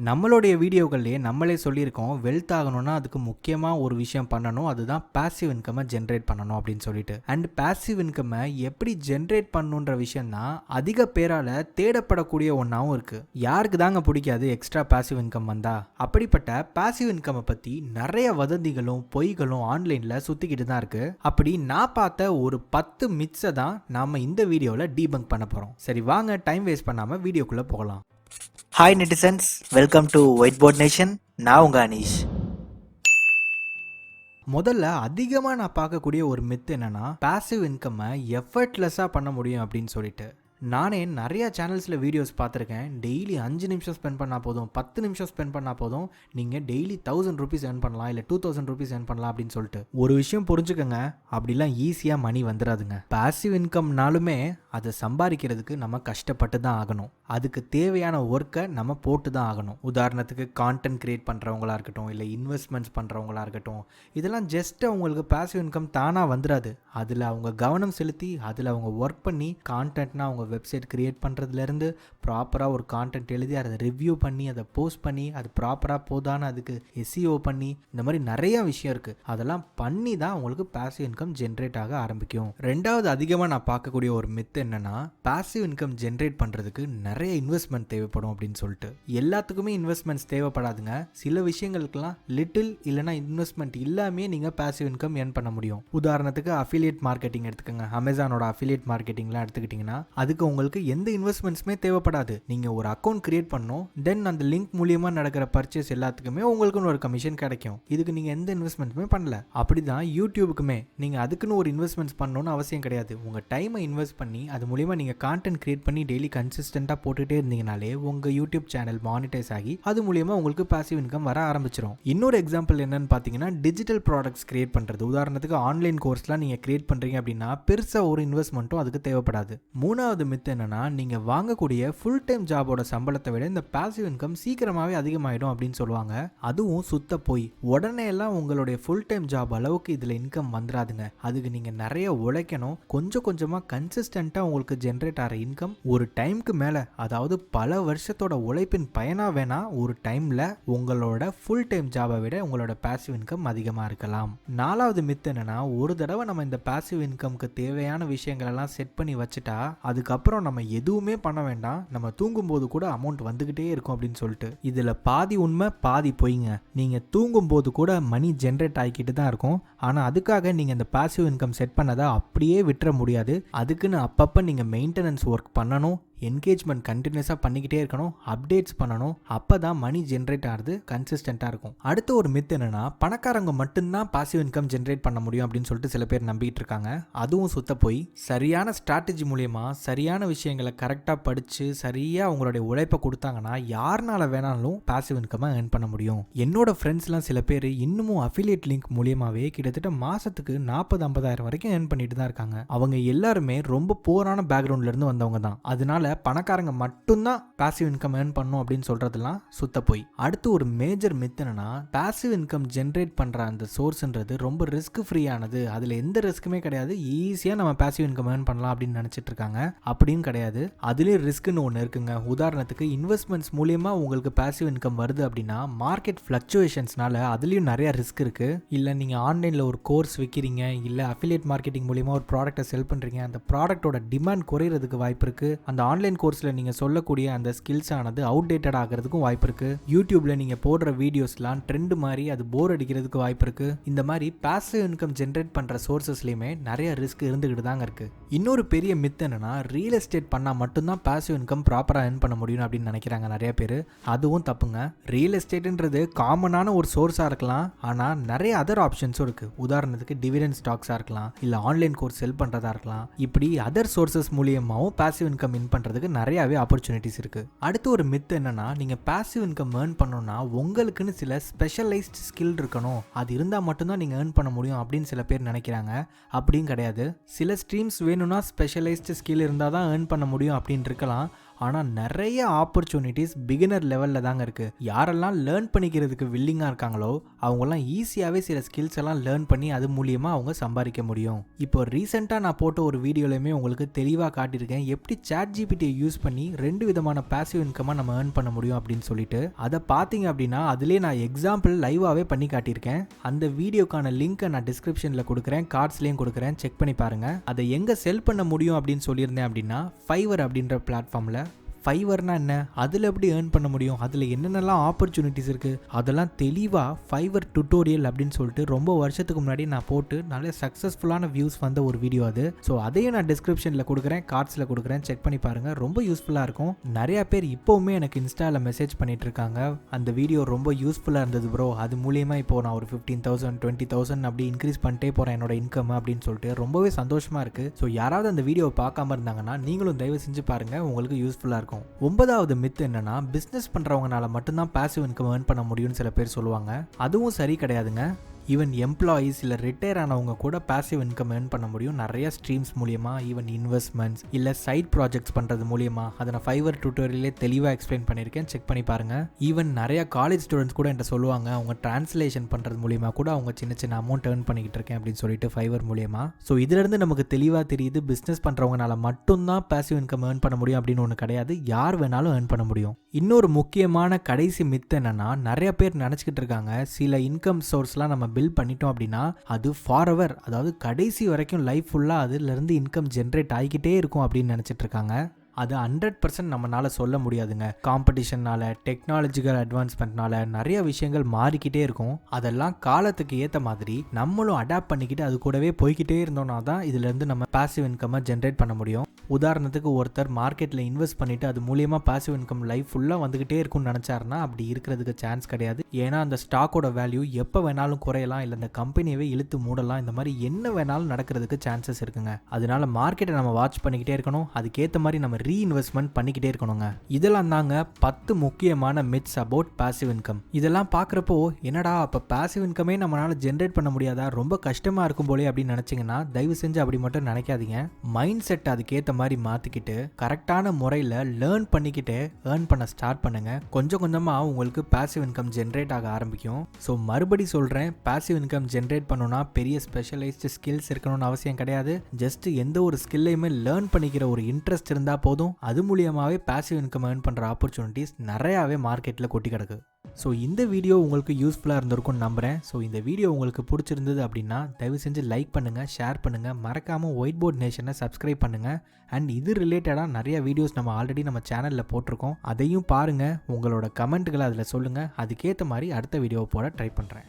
நம்மளுடைய வீடியோக்கள்லேயே நம்மளே சொல்லியிருக்கோம், வெல்த் ஆகணும்னா அதுக்கு முக்கியமாக ஒரு விஷயம் பண்ணணும், அதுதான் பேசிவ் இன்கம்மை ஜென்ரேட் பண்ணணும் அப்படின்னு சொல்லிட்டு. அண்ட் பேசிவ் இன்கம்மை எப்படி ஜென்ரேட் பண்ணணுன்ற விஷயம் தான் அதிக பேரால் தேடப்படக்கூடிய ஒன்றாவும் இருக்குது. யாருக்கு தாங்க பிடிக்காது எக்ஸ்ட்ரா பேசிவ் இன்கம் வந்தா? அப்படிப்பட்ட பேசிவ் இன்கம்மை பற்றி நிறைய வதந்திகளும் பொய்களும் ஆன்லைனில் சுற்றிக்கிட்டு தான் இருக்குது. அப்படி நான் பார்த்த ஒரு 10 மித்ஸை தான் நாம் இந்த வீடியோவில் டீபங்க் பண்ண போகிறோம். சரி வாங்க, டைம் வேஸ்ட் பண்ணாமல் வீடியோக்குள்ளே போகலாம். Hi netizens, welcome to white board nation. நான் உங்கள் அனீஷ். முதல்ல அதிகமாக நான் பார்க்கக்கூடிய ஒரு மித்து என்னன்னா, பேசிவ் இன்கம்மை எஃபர்ட்லெஸ்ஸாக பண்ண முடியும் அப்படின்னு சொல்லிட்டு. நானே நிறையா சேனல்ஸில் வீடியோஸ் பார்த்துருக்கேன். டெய்லி 5 நிமிஷம் ஸ்பெண்ட் பண்ணால் போதும், 10 நிமிஷம் ஸ்பெண்ட் பண்ணால் போதும், நீங்கள் டெய்லி 1000 rupees earn பண்ணலாம், இல்லை 2000 rupees earn பண்ணலாம் அப்படின்னு சொல்லிட்டு. ஒரு விஷயம் புரிஞ்சுக்கோங்க, அப்படிலாம் ஈஸியாக மணி வந்துடாதுங்க. பேசிவ் இன்கம்னாலுமே அதை சம்பாதிக்கிறதுக்கு நம்ம கஷ்டப்பட்டு தான் ஆகணும். அதுக்கு தேவையான ஒர்க்கை நம்ம போட்டு தான் ஆகணும். உதாரணத்துக்கு கான்டென்ட் கிரியேட் பண்ணுறவங்களா இருக்கட்டும், இல்லை இன்வெஸ்ட்மெண்ட்ஸ் பண்ணுறவங்களா இருக்கட்டும், இதெல்லாம் ஜஸ்ட் அவங்களுக்கு பேசிவ் இன்கம் தானாக வந்துடாது. அதில் அவங்க கவனம் செலுத்தி அதில் அவங்க ஒர்க் பண்ணி, கான்டென்ட்னா அவங்க வெப்சைட் கிரியேட் பண்ணுறதுலேருந்து ப்ராப்பராக ஒரு கான்டென்ட் எழுதி அதை ரிவ்யூ பண்ணி அதை போஸ்ட் பண்ணி அது ப்ராப்பராக போதான்னு அதுக்கு SEO பண்ணி, இந்த மாதிரி நிறையா விஷயம் இருக்குது. அதெல்லாம் பண்ணி தான் அவங்களுக்கு பேசிவ் இன்கம் ஜென்ரேட் ஆக ஆரம்பிக்கும். ரெண்டாவது அதிகமாக நான் பார்க்கக்கூடிய ஒரு மித்து என்னென்னா, பேசிவ் இன்கம் ஜென்ரேட் பண்ணுறதுக்கு நிறைய இன்வெஸ்ட்மெண்ட் தேவைப்படும் அப்படின்னு சொல்லிட்டு. எல்லாத்துக்குமே இன்வெஸ்ட்மெண்ட்ஸ் தேவைப்படாதுங்க. சில விஷயங்களுக்கெல்லாம் லிட்டில் இல்லைனா இன்வெஸ்ட்மெண்ட் இல்லாமே நீங்கள் பேசிவ் இன்கம் ஏர்ன் பண்ண முடியும். உதாரணத்துக்கு அஃபிலியேட் மார்க்கெட்டிங் எடுத்துக்கோங்க. அமேசானோட அஃபிலியேட் மார்க்கெட்டிங்லாம் எடுத்துக்கிட்டிங்கன்னா அதுக்கு உங்களுக்கு எந்த இன்வெஸ்ட்மெண்ட்ஸுமே தேவைப்படாது. நீங்கள் ஒரு அக்கௌண்ட் கிரியேட் பண்ணணும், தென் அந்த லிங்க் மூலியமாக நடக்கிற பர்ச்சேஸ் எல்லாத்துக்குமே உங்களுக்குன்னு ஒரு கமிஷன் கிடைக்கும். இதுக்கு நீங்கள் எந்த இன்வெஸ்ட்மெண்ட்ஸுமே பண்ணல. அப்படி தான் யூடியூபுக்குமே நீங்கள் அதுக்குன்னு ஒரு இன்வெஸ்ட்மெண்ட்ஸ் பண்ணணும்னு அவசியம் கிடையாது. உங்கள் டைமை இன்வெஸ்ட் பண்ணி அது மூலியமாக நீங்கள் கான்டென்ட் கிரியேட் பண்ணி டெய்லி கன்சிஸ்டண்ட்டாக போட்டுகிட்டே இருந்தீங்கனாலே உங்கள் யூடியூப் சேனல் மானிட்டைஸ் ஆகி அது மூலியமாக உங்களுக்கு பேசிவ் இன்கம் வர ஆரம்பிச்சிடும். இன்னொரு எக்ஸாம்பிள் என்னன்னு பார்த்தீங்கன்னா, டிஜிட்டல் ப்ராடக்ட்ஸ் கிரியேட் பண்ணுறது. உதாரணத்துக்கு ஆன்லைன் கோர்ஸ்லாம் நீங்கள் கிரியேட் பண்ணுறீங்க அப்படின்னா பெருசாக ஒரு இன்வெஸ்ட்மெண்ட்டும் அதுக்கு தேவைப்படாது. மூணாவது மித்து என்னன்னா, நீங்க வாங்கக்கூடிய ஃபுல் டைம் ஜாபோட சம்பளத்தை விட இந்த பேசிவ் இன்கம் சீக்கிரமாவே அதிகமாயிடும் அப்படின்னு சொல்லுவாங்க. அதுவும் சுத்த போய். உடனே எல்லாம் உங்களுடைய ஃபுல் டைம் ஜாப் அளவுக்கு இதுல இன்கம் வந்துடாதுங்க. அதுக்கு நீங்க நிறைய உழைக்கணும். கொஞ்சம் கொஞ்சமா கன்சிஸ்டன்ட்டா உங்களுக்கு ஜென்ரேட் ஆகிற இன்கம் ஒரு டைம்க்கு மேல, அதாவது பல வருஷத்தோட உழைப்பின் பயனா வேணா ஒரு டைம்ல உங்களோட ஃபுல் டைம் ஜாபை விட உங்களோட பேசிவ் இன்கம் அதிகமா இருக்கலாம். நாலாவது மித்து என்னன்னா, ஒரு தடவை நம்ம இந்த பேசிவ் இன்கம்க்கு தேவையான விஷயங்கள் எல்லாம் செட் பண்ணி வச்சுட்டா அதுக்கப்புறம் நம்ம எதுவுமே பண்ண வேண்டாம், நம்ம தூங்கும்போது கூட அமௌண்ட் வந்துகிட்டே இருக்கும் அப்படின்னு சொல்லிட்டு. இதுல பாதி உண்மை பாதி பொய்ங்க. நீங்க தூங்கும்போது கூட மணி ஜென்ரேட் ஆகிக்கிட்டு தான் இருக்கும். ஆனா அதுக்காக நீங்க இந்த பேசிவ் இன்கம் செட் பண்ணதை அப்படியே விட்டுற முடியாது. அதுக்குன்னு அப்பப்போ நீங்க மெயின்டெனன்ஸ் ஒர்க் பண்ணணும், என்கேஜ்மெண்ட் கண்டினியூஸாக பண்ணிக்கிட்டே இருக்கணும், அப்டேட்ஸ் பண்ணணும். அப்போ தான் மணி ஜென்ரேட் ஆகிறது கன்சிஸ்டண்ட்டாக இருக்கும். அடுத்த ஒரு மித் என்னென்னா, பணக்காரங்க மட்டும்தான் பாசிவ் இன்கம் ஜென்ரேட் பண்ண முடியும் அப்படின்னு சொல்லிட்டு சில பேர் நம்பிக்கிட்டு இருக்காங்க. அதுவும் சுத்த போய். சரியான ஸ்ட்ராட்டஜி மூலியமாக சரியான விஷயங்களை கரெக்டாக படித்து சரியாக அவங்களுடைய உழைப்பை கொடுத்தாங்கன்னா யாருனால வேணாலும் பாசிவ் இன்கம்மை ஏர்ன் பண்ண முடியும். என்னோட ஃப்ரெண்ட்ஸ்லாம் சில பேர் இன்னமும் அஃபிலியேட் லிங்க் மூலியமாகவே கிட்டத்தட்ட மாதத்துக்கு 40-50,000 வரைக்கும் ஏர்ன் பண்ணிட்டு தான் இருக்காங்க. அவங்க எல்லாருமே ரொம்ப போரான பேக்ரவுண்ட்லேருந்து வந்தவங்க தான். அதனால பணக்காரங்க மட்டும்தான் பாசிவ் இன்கம் ஏர்ன் பண்ணணும் அப்படின்னு சொல்றதெல்லாம் சுத்த போய். அடுத்து ஒரு மேஜர் மித் என்னன்னா, பாசிவ் இன்கம் ஜென்ரேட் பண்ற அந்த சோர்ஸ்ன்றது ரொம்ப ரிஸ்க் ஃப்ரீயானது, அதுல எந்த ரிஸ்க்குமே கிடையாது, ஈஸியா நம்ம பாசிவ் இன்கம் ஏர்ன் பண்ணலாம் அப்படின்னு நினைச்சிட்டு இருக்காங்க. அப்படியும் கிடையாது. அதுலயும் ரிஸ்க்னு ஒன்று இருக்குங்க. உதாரணத்துக்கு இன்வெஸ்ட்மெண்ட்ஸ் மூலியமா உங்களுக்கு பாசிவ் இன்கம் வருது அப்படின்னா மார்க்கெட் ஃபிளக்சுவேஷன்ஸ்னால அதுலயும் நிறைய ரிஸ்க் இருக்கு. இல்ல நீங்க ஆன்லைன்ல ஒரு கோர்ஸ் விற்கிறீங்க, இல்ல அஃபிலியேட் மார்க்கெட்டிங் மூலியமா ஒரு ப்ராடக்ட்டை செல் பண்றீங்க, அந்த ப்ராடக்ட்டோட டிமாண்ட் குறையிறதுக்கு வாய்ப்பு இருக்கு. அந்த ஆன்லைன் கோர்ஸ்ல நீங்க சொல்லக்கூடிய அந்த ஸ்கில்ஸ் ஆனது அவுடேட்டட் ஆகிறதுக்கும் வாய்ப்பு இருக்கு. யூடியூப்ல நீங்க போடுற வீடியோஸ்லாம் ட்ரெண்ட் மாதிரி அது போர் அடிக்கிறதுக்கு வாய்ப்பு இருக்கு. இந்த மாதிரி பாசிவ் இன்கம் ஜென்ரேட் பண்ற சோர்சஸ்லயுமே நிறைய ரிஸ்க் இருந்துகிட்டு தாங்க இருக்கு. இன்னொரு பெரிய மித் என்னன்னா, ரியல் எஸ்டேட் பண்ணா மட்டும்தான் பாசிவ் இன்கம் ப்ராப்பரா ஏர்ன் பண்ண முடியும் அப்படின்னு நினைக்கிறாங்க நிறைய பேர். அதுவும் தப்புங்க. ரியல் எஸ்டேட்ன்றது காமனான ஒரு சோர்ஸா இருக்கலாம், ஆனா நிறைய அதர் ஆப்ஷன்ஸும் இருக்கு. உதாரணத்துக்கு டிவிடெண்ட் ஸ்டாக்ஸா இருக்கலாம், இல்ல ஆன்லைன் கோர்ஸ் செல் பண்றதா இருக்கலாம். இப்படி அதர் சோர்சஸ் மூலியமாவும் பாசிவ் இன்கம் இன் பண்றதுக்கு நிறையவே ஆப்பர்ச்சுனிட்டிஸ் இருக்கு. அடுத்து ஒரு மித் என்னன்னா, நீங்க பாசிவ் இன்கம் ஏர்ன் பண்ணணும்னா உங்களுக்குன்னு சில ஸ்பெஷலைஸ்ட் ஸ்கில் இருக்கணும், அது இருந்தா மட்டும்தான் நீங்க ஏர்ன் பண்ண முடியும் அப்படின்னு சில பேர் நினைக்கிறாங்க. அப்படியும் கிடையாது. சில ஸ்ட்ரீம்ஸ் வேணும்னா ஸ்பெஷலைஸ்ட் ஸ்கில் இருந்தால் தான் ஏர்ன் பண்ண முடியும் அப்படின்னு இருக்கலாம். ஆனால் நிறைய ஆப்பர்ச்சுனிட்டிஸ் பிகினர் லெவலில் தாங்க இருக்குது. யாரெல்லாம் லேர்ன் பண்ணிக்கிறதுக்கு வில்லிங்காக இருக்காங்களோ அவங்கெல்லாம் ஈஸியாகவே சில ஸ்கில்ஸ் எல்லாம் லேர்ன் பண்ணி அது மூலியமாக அவங்க சம்பாதிக்க முடியும். இப்போ ரீசெண்டாக நான் போட்ட ஒரு வீடியோலையுமே உங்களுக்கு தெளிவாக காட்டியிருக்கேன் எப்படி ChatGPT யூஸ் பண்ணி 2 விதமான பாசிவ் இன்கமாக நம்ம ஏர்ன் பண்ண முடியும் அப்படின்னு சொல்லிட்டு. அதை பார்த்தீங்க அப்படின்னா அதிலே நான் எக்ஸாம்பிள் லைவாகவே பண்ணி காட்டியிருக்கேன். அந்த வீடியோக்கான லிங்க்கை நான் டிஸ்கிரிப்ஷனில் கொடுக்குறேன், கார்ட்ஸ்லேயும் கொடுக்குறேன், செக் பண்ணி பாருங்கள். அதை எங்கே செல் பண்ண முடியும் அப்படின்னு சொல்லியிருந்தேன் அப்படின்னா Fiverr அப்படின்ற பிளாட்ஃபார்மில். ஃபைவர்னா என்ன, அதில் எப்படி ஏர்ன் பண்ண முடியும், அதில் என்னென்னலாம் ஆப்பர்ச்சுனிட்டிஸ் இருக்குது, அதெல்லாம் தெளிவாக ஃபைவர் டுட்டோரியல் அப்படின்னு சொல்லிட்டு ரொம்ப வருஷத்துக்கு முன்னாடி நான் போட்டு நல்ல சக்ஸஸ்ஃபுல்லான வியூஸ் வந்த ஒரு வீடியோ அது. ஸோ அதையும் நான் டிஸ்கிரிப்ஷனில் கொடுக்குறேன், கார்ட்ஸில் கொடுக்குறேன், செக் பண்ணி பாருங்கள். ரொம்ப யூஸ்ஃபுல்லாக இருக்கும். நிறையா பேர் இப்போவுமே எனக்கு இன்ஸ்டாவில் மெசேஜ் பண்ணிட்டு இருக்காங்க, அந்த வீடியோ ரொம்ப யூஸ்ஃபுல்லாக இருந்தது ப்ரோ, அது மூலியமாக இப்போ நான் ஒரு 15,000 20,000 அப்படி இன்க்ரீஸ் பண்ணிட்டே போகிறேன் என்னோட இன்கம் அப்படின்னு சொல்லிட்டு ரொம்பவே சந்தோஷமாக இருக்குது. ஸோ யாராவது அந்த வீடியோவை பார்க்காம இருந்தாங்கன்னா நீங்களும் தயவு செஞ்சு பாருங்கள், உங்களுக்கு யூஸ்ஃபுல்லாக இருக்கும். 9வது மித் என்னன்னா, பிஸ்னஸ் பண்றவங்கனால மட்டும்தான் பாசிவ் இன்கம் ஏர்ன் பண்ண முடியும்னு சில பேர் சொல்லுவாங்க. அதுவும் சரி கிடையாதுங்க. ஈவன் எம்ப்ளாயீஸ் இல்லை ரிட்டையர் ஆனவங்க கூட பாசிவ் இன்கம் ஏர்ன் பண்ண முடியும் நிறைய ஸ்ட்ரீம்ஸ் மூலியமாக. ஈவன் இன்வெஸ்ட்மெண்ட்ஸ் இல்லை சைட் ப்ராஜெக்ட்ஸ் பண்ணுறது மூலியமாக. அதை நான் ஃபைவர் டுட்டோரியலே தெளிவாக எக்ஸ்பிளைன் பண்ணியிருக்கேன், செக் பண்ணி பாருங்கள். ஈவன் நிறைய காலேஜ் ஸ்டூடெண்ட்ஸ் கூட என்கிட்ட சொல்லுவாங்க, அவங்க டிரான்ஸ்லேஷன் பண்ணுறது மூலியமாக கூட அவங்க சின்ன சின்ன அமௌண்ட் ஏர்ன் பண்ணிக்கிட்டு இருக்கேன் அப்படின்னு சொல்லிட்டு ஃபைவர் மூலியமாக. ஸோ இதிலிருந்து நமக்கு தெளிவாக தெரியுது, பிஸ்னஸ் பண்ணுறவங்கனால மட்டும்தான் பாசிவ் இன்கம் ஏர்ன் பண்ண முடியும் அப்படின்னு ஒன்று கிடையாது, யார் வேணாலும் ஏர்ன் பண்ண முடியும். இன்னொரு முக்கியமான கடைசி மித் என்னன்னா, நிறைய பேர் நினச்சிக்கிட்டு இருக்காங்க சில இன்கம் சோர்ஸ்லாம் நம்ம பில்ட் பண்ணிட்டோம் அப்படின்னா அது ஃபாரெவர், அதாவது கடைசி வரைக்கும் லைஃப் ஃபுல்லாக அதுலேருந்து இன்கம் ஜென்ரேட் ஆகிக்கிட்டே இருக்கும் அப்படின்னு நினச்சிட்டு இருக்காங்க. அது 100% நம்மளால சொல்ல முடியாதுங்க. காம்படிஷன்னால, டெக்னாலஜிக்கல் அட்வான்ஸ்மெண்ட்னால நிறைய விஷயங்கள் மாறிக்கிட்டே இருக்கும். அதெல்லாம் காலத்துக்கு ஏற்ற மாதிரி நம்மளும் அடாப்ட் பண்ணிக்கிட்டு அது கூடவே போய்கிட்டே இருந்தோம்னா தான் இதுலேருந்து நம்ம பாசிவ் இன்கம்மை ஜென்ரேட் பண்ண முடியும். உதாரணத்துக்கு ஒருத்தர் மார்க்கெட்டில் இன்வெஸ்ட் பண்ணிவிட்டு அது மூலியமாக பாசிவ் இன்கம் லைஃப் ஃபுல்லாக வந்துக்கிட்டே இருக்கும்னு நினச்சாருன்னா அப்படி இருக்கிறதுக்கு சான்ஸ் கிடையாது. ஏன்னா அந்த ஸ்டாக்கோட வேல்யூ எப்போ வேணாலும் குறையலாம், இல்லை அந்த கம்பெனியவே இழுத்து மூடலாம், இந்த மாதிரி என்ன வேணாலும் நடக்கிறதுக்கு சான்சஸ் இருக்குங்க. அதனால மார்க்கெட்டை நம்ம வாட்ச் பண்ணிக்கிட்டே இருக்கணும், அதுக்கேற்ற மாதிரி நம்ம ரீஇன்வெஸ்ட்மெண்ட் பண்ணிக்கிட்டே இருக்கணுங்க. இதெல்லாம் தாங்க 10 முக்கியமான மித்ஸ் அபவுட் பாசிவ் இன்கம். இதெல்லாம் பார்க்குறப்போ என்னடா அப்போ பாசிவ் இன்கமே நம்மளால ஜென்ரேட் பண்ண முடியாதா, ரொம்ப கஷ்டமாக இருக்கும் போலே அப்படின்னு நினச்சிங்கன்னா தயவு செஞ்சு அப்படி மட்டும் நினைக்காதீங்க. மைண்ட் செட் அதுக்கேற்ற மாதிரி மாற்றிக்கிட்டு கரெக்டான முறையில் லேர்ன் பண்ணிக்கிட்டு ஏர்ன் பண்ண ஸ்டார்ட் பண்ணுங்க. கொஞ்சம் கொஞ்சமாக உங்களுக்கு பாசிவ் இன்கம் ஜென்ரேட் ஆக ஆரம்பிக்கும். ஸோ மறுபடி சொல்கிறேன், பாசிவ் இன்கம் ஜென்ரேட் பண்ணணும்னா பெரிய ஸ்பெஷலைஸ்டு ஸ்கில்ஸ் இருக்கணும்னு அவசியம் கிடையாது. ஜஸ்ட் எந்த ஒரு ஸ்கில்லையுமே லேர்ன் பண்ணிக்கிற ஒரு இன்ட்ரெஸ்ட் இருந்தால் போதும். அது மூலியமாகவே பாசிவ் இன்கம் ஏர்ன் பண்ணுற ஆப்பர்ச்சுனிட்டிஸ் நிறையாவே மார்க்கெட்டில் கொட்டி கிடக்கு. ஸோ இந்த வீடியோ உங்களுக்கு யூஸ்ஃபுல்லாக இருந்திருக்கும்னு நம்புகிறேன். ஸோ இந்த வீடியோ உங்களுக்கு பிடிச்சிருந்தது அப்படின்னா தயவு செஞ்சு லைக் பண்ணுங்கள், ஷேர் பண்ணுங்கள், மறக்காமல் ஒயிட் போர்ட் நேஷனை சப்ஸ்கிரைப் பண்ணுங்கள். அண்ட் இது ரிலேட்டடாக நிறைய வீடியோஸ் நம்ம ஆல்ரெடி நம்ம சேனலில் போட்டிருக்கோம், அதையும் பாருங்கள். உங்களோட கமெண்ட்டுகளை அதில் சொல்லுங்கள், அதுக்கேற்ற மாதிரி அடுத்த வீடியோவை போட ட்ரை பண்ணுறேன்.